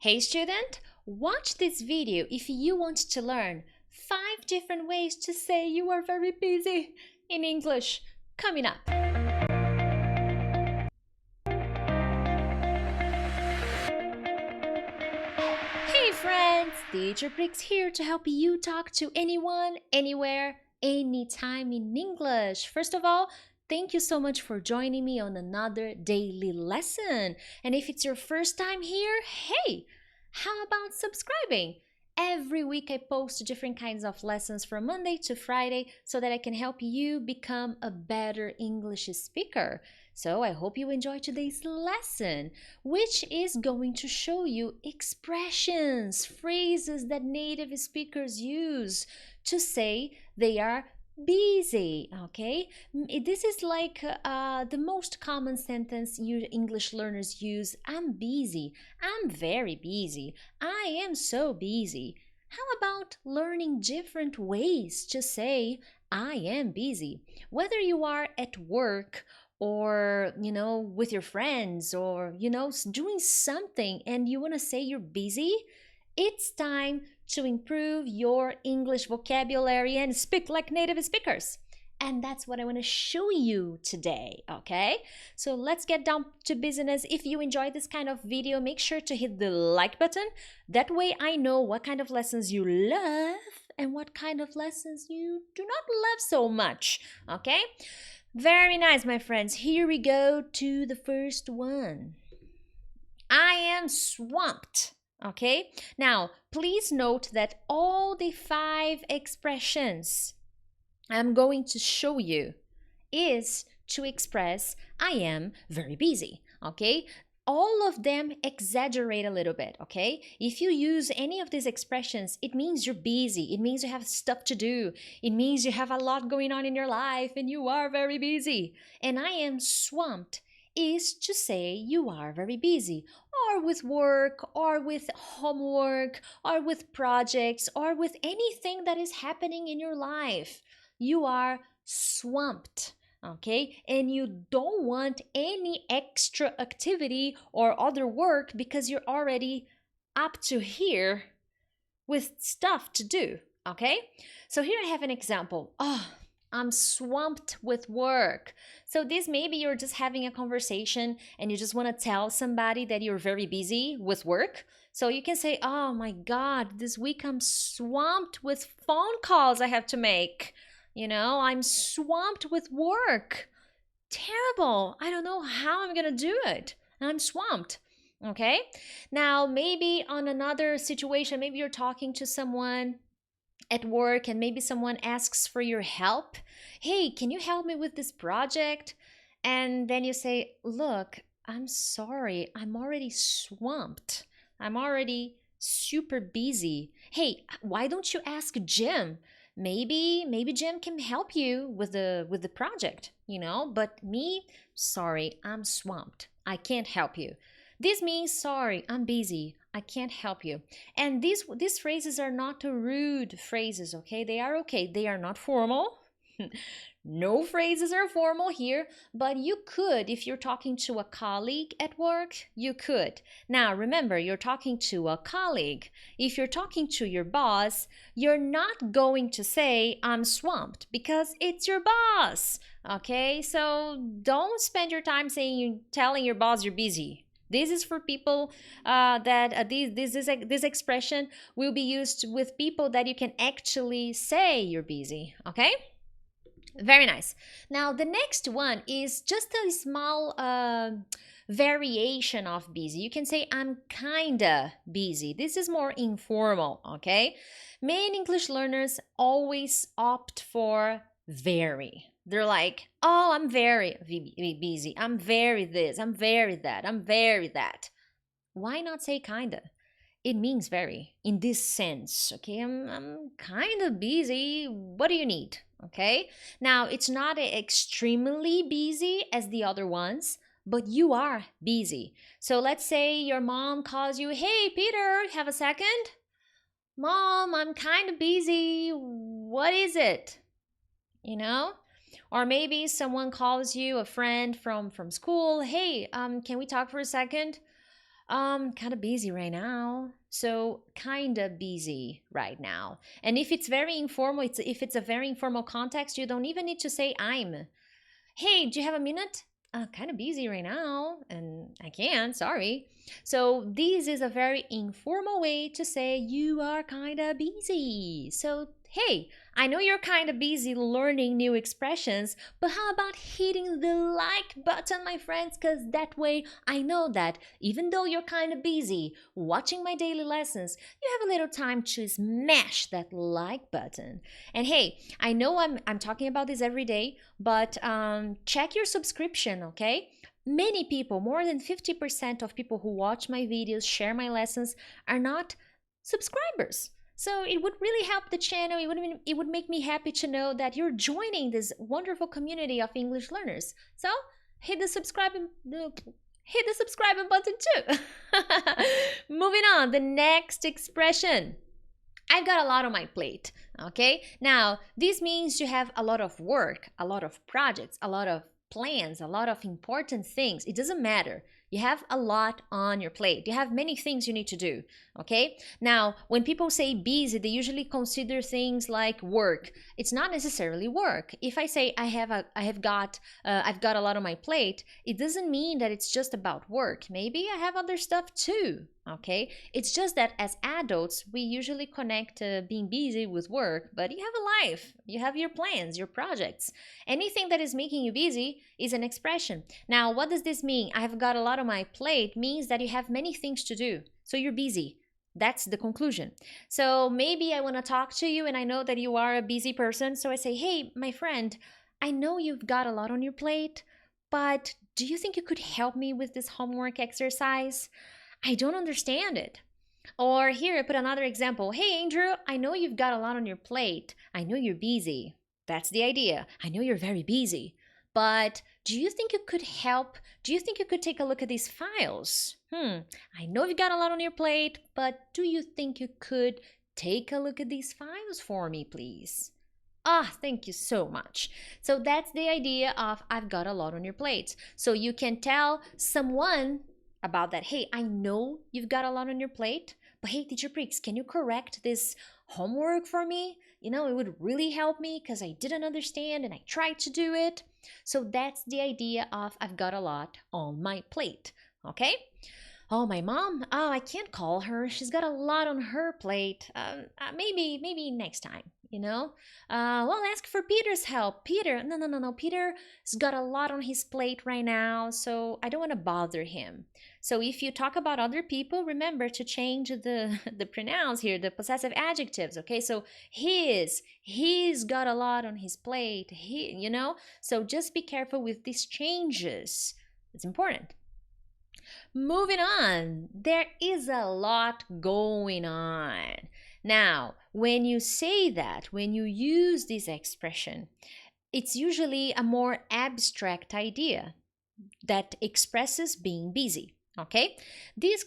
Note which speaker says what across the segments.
Speaker 1: Hey student, watch this video if you want to learn 5 different ways to say you are very busy in English. Coming up. Hey friends, Teacher Prix here to help you talk to anyone, anywhere, anytime in English. First of all, thank you so much for joining me on another daily lesson. And if it's your first time here, hey, how about subscribing? Every week I post different kinds of lessons from Monday to Friday so that I can help you become a better English speaker. So I hope you enjoy today's lesson, which is going to show you expressions, phrases that native speakers use to say they are busy. Okay, this is like the most common sentence you English learners use. I'm busy, I'm very busy, I am so busy. How about learning different ways to say I am busy? Whether you are at work or with your friends, or doing something and you want to say you're busy, it's time to improve your English vocabulary and speak like native speakers. And that's what I want to show you today, okay? So let's get down to business. If you enjoy this kind of video, make sure to hit the like button. That way I know what kind of lessons you love and what kind of lessons you do not love so much, okay? Very nice, my friends. Here we go to the first one. I am swamped. Okay, now please note that all the 5 expressions I'm going to show you is to express I am very busy. Okay, all of them exaggerate a little bit. Okay, if you use any of these expressions, it means you're busy, it means you have stuff to do, it means you have a lot going on in your life and you are very busy. And I am swamped is to say you are very busy, or with work, or with homework, or with projects, or with anything that is happening in your life. You are swamped, okay? And you don't want any extra activity or other work because you're already up to here with stuff to do, okay? So here I have an example. Oh, I'm swamped with work. So this, maybe you're just having a conversation and you just want to tell somebody that you're very busy with work. So you can say, oh my God, this week I'm swamped with phone calls I have to make. I'm swamped with work. Terrible. I don't know how I'm going to do it. I'm swamped. Okay? Now, maybe on another situation, maybe you're talking to someone at work and maybe someone asks for your help. Hey, can you help me with this project? And then you say, look, I'm sorry, I'm already swamped. I'm already super busy. Hey, why don't you ask Jim? Maybe Jim can help you with the project, but me, sorry, I'm swamped. I can't help you. This means sorry, I'm busy. I can't help you. And these phrases are not rude phrases, okay? They are okay. They are not formal. No phrases are formal here, but you could, if you're talking to a colleague at work, you could. Now, remember, you're talking to a colleague. If you're talking to your boss, you're not going to say, I'm swamped, because it's your boss, okay? So don't spend your time telling your boss you're busy. This is for people this expression will be used with people that you can actually say you're busy, okay? Very nice. Now, the next one is just a small variation of busy. You can say, I'm kinda busy. This is more informal, okay? Many English learners always opt for very. They're like, oh, I'm very busy. I'm very this. I'm very that. I'm very that. Why not say kinda? It means very in this sense, okay? I'm kind of busy. What do you need? Okay? Now, it's not extremely busy as the other ones, but you are busy. So let's say your mom calls you, hey, Peter, have a second? Mom, I'm kind of busy. What is it? Or maybe someone calls you, a friend from school, hey, can we talk for a second? Kind of busy right now. So kind of busy right now. And if it's very informal, if it's a very informal context, you don't even need to say I'm. Hey, do you have a minute? Kind of busy right now, and I can't, sorry. So, this is a very informal way to say you are kind of busy. So, hey, I know you're kind of busy learning new expressions, but how about hitting the like button, my friends? Because that way I know that even though you're kind of busy watching my daily lessons, you have a little time to smash that like button. And hey, I know I'm talking about this every day, but check your subscription, okay? Many people, more than 50% of people who watch my videos, share my lessons, are not subscribers. So it would really help the channel. It would make me happy to know that you're joining this wonderful community of English learners. So hit the subscribe button too. Moving on, the next expression. I've got a lot on my plate, okay? Now, this means you have a lot of work, a lot of projects, a lot of plans, a lot of important things. It doesn't matter. You have a lot on your plate. You have many things you need to do, okay? Now, when people say busy, they usually consider things like work. It's not necessarily work. If I say I've got a lot on my plate, it doesn't mean that it's just about work. Maybe I have other stuff too, okay? It's just that as adults, we usually connect being busy with work, but you have a life. You have your plans, your projects. Anything that is making you busy is an expression. Now, what does this mean? I have got a lot on my plate means that you have many things to do. So you're busy. That's the conclusion. So maybe I want to talk to you and I know that you are a busy person. So I say, hey, my friend, I know you've got a lot on your plate, but do you think you could help me with this homework exercise? I don't understand it. Or here, I put another example. Hey, Andrew, I know you've got a lot on your plate. I know you're busy. That's the idea. I know you're very busy. But do you think you could help? Do you think you could take a look at these files? I know you've got a lot on your plate, but do you think you could take a look at these files for me, please? Thank you so much. So that's the idea of I've got a lot on your plate. So you can tell someone about that. Hey, I know you've got a lot on your plate, but hey, teacher Prix, can you correct this homework for me? You know, it would really help me because I didn't understand and I tried to do it. So that's the idea of I've got a lot on my plate, okay? Oh, my mom? Oh, I can't call her. She's got a lot on her plate. Maybe next time, you know? Well, ask for Peter's help. Peter, no. Peter's got a lot on his plate right now, so I don't want to bother him. So if you talk about other people, remember to change the pronouns here, the possessive adjectives, okay? So he's got a lot on his plate, you know? So just be careful with these changes. It's important. Moving on, there is a lot going on. Now, when you say that, when you use this expression, it's usually a more abstract idea that expresses being busy. Okay, this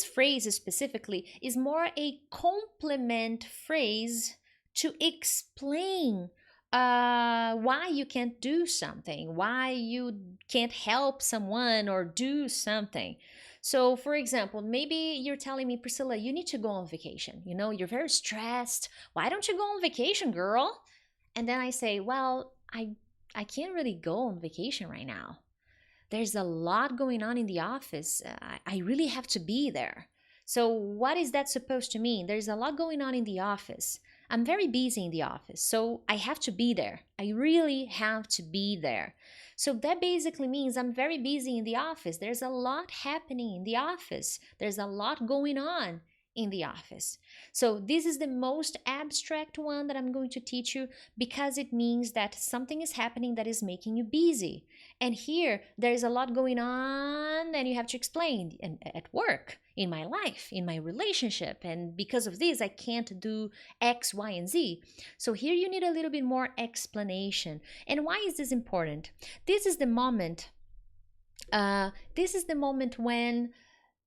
Speaker 1: phrase specifically is more a complement phrase to explain why you can't do something, why you can't help someone or do something. So, for example, maybe you're telling me, Priscilla, you need to go on vacation. You know, you're very stressed. Why don't you go on vacation, girl? And then I say, well, I can't really go on vacation right now. There's a lot going on in the office. I really have to be there. So, what is that supposed to mean? There's a lot going on in the office. I'm very busy in the office, so I have to be there. I really have to be there. So that basically means I'm very busy in the office. There's a lot happening in the office. There's a lot going on in the office. So this is the most abstract one that I'm going to teach you because it means that something is happening that is making you busy. And here, there's a lot going on and you have to explain at work, in my life, in my relationship. And because of this, I can't do X, Y, and Z. So here you need a little bit more explanation. And why is this important? This is the moment when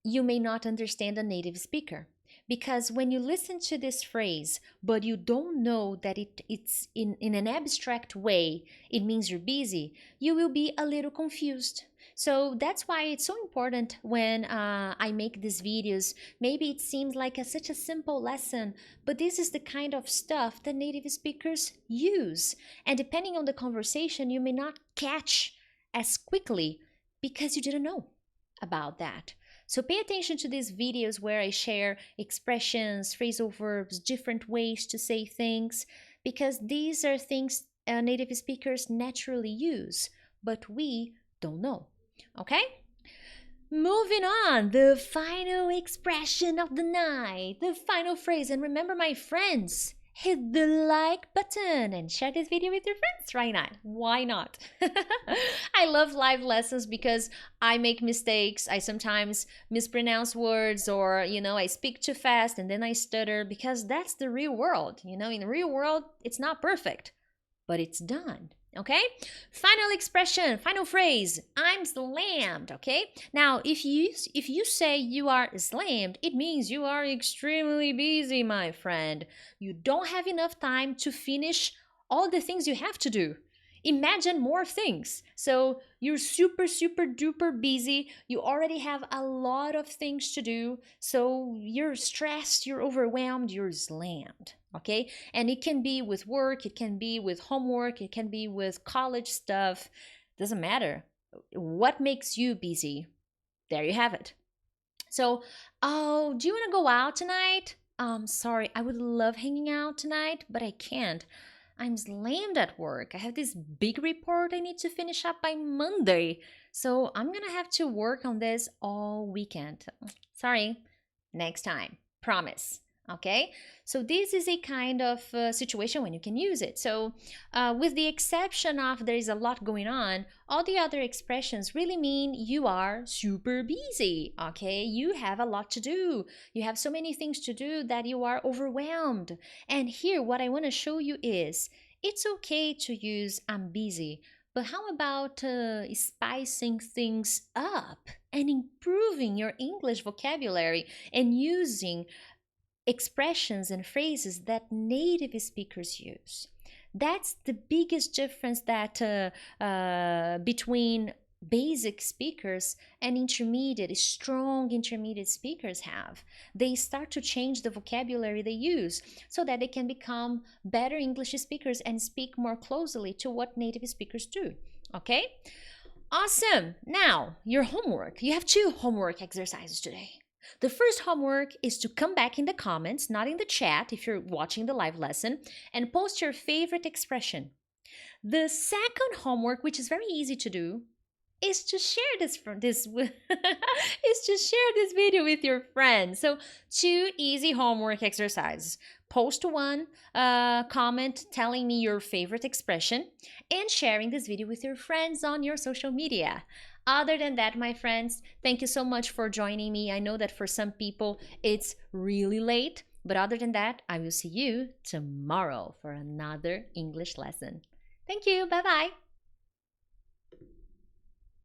Speaker 1: you may not understand a native speaker. Because when you listen to this phrase, but you don't know that it's in an abstract way, it means you're busy, you will be a little confused. So that's why it's so important when I make these videos. Maybe it seems like such a simple lesson, but this is the kind of stuff that native speakers use. And depending on the conversation, you may not catch as quickly because you didn't know about that. So pay attention to these videos where I share expressions, phrasal verbs, different ways to say things, because these are things native speakers naturally use, but we don't know. Okay? Moving on, the final expression of the night, the final phrase. And remember, my friends, hit the like button and share this video with your friends. Why not? Why not? I love live lessons because I make mistakes. I sometimes mispronounce words, or I speak too fast and then I stutter, because that's the real world. In the real world, it's not perfect, but it's done. Okay? Final expression, final phrase. I'm slammed. Okay? Now, if you say you are slammed, it means you are extremely busy, my friend. You don't have enough time to finish all the things you have to do. Imagine more things. So you're super duper busy. You already have a lot of things to do. So you're stressed, you're overwhelmed, you're slammed. Okay? And it can be with work, it can be with homework, it can be with college stuff. Doesn't matter. What makes you busy? There you have it. So, oh, do you want to go out tonight? Sorry, I would love hanging out tonight, but I can't. I'm slammed at work. I have this big report I need to finish up by Monday. So I'm gonna have to work on this all weekend. Sorry, next time. Promise. Okay, so this is a kind of situation when you can use it. So with the exception of there is a lot going on, all the other expressions really mean you are super busy. Okay, you have a lot to do. You have so many things to do that you are overwhelmed. And here what I want to show you is it's okay to use I'm busy, but how about spicing things up and improving your English vocabulary and using expressions and phrases that native speakers use? That's the biggest difference that between basic speakers and strong intermediate speakers have. They start to change the vocabulary they use so that they can become better English speakers and speak more closely to what native speakers do. Okay? Awesome. Now, your homework. You have 2 homework exercises today. The first homework is to come back in the comments, not in the chat if you're watching the live lesson, and post your favorite expression. The second homework, which is very easy to do, is to share this video with your friends. So 2 easy homework exercises. Post one comment telling me your favorite expression and sharing this video with your friends on your social media. Other than that, my friends, thank you so much for joining me. I know that for some people it's really late, but other than that, I will see you tomorrow for another English lesson. Thank you. Bye-bye.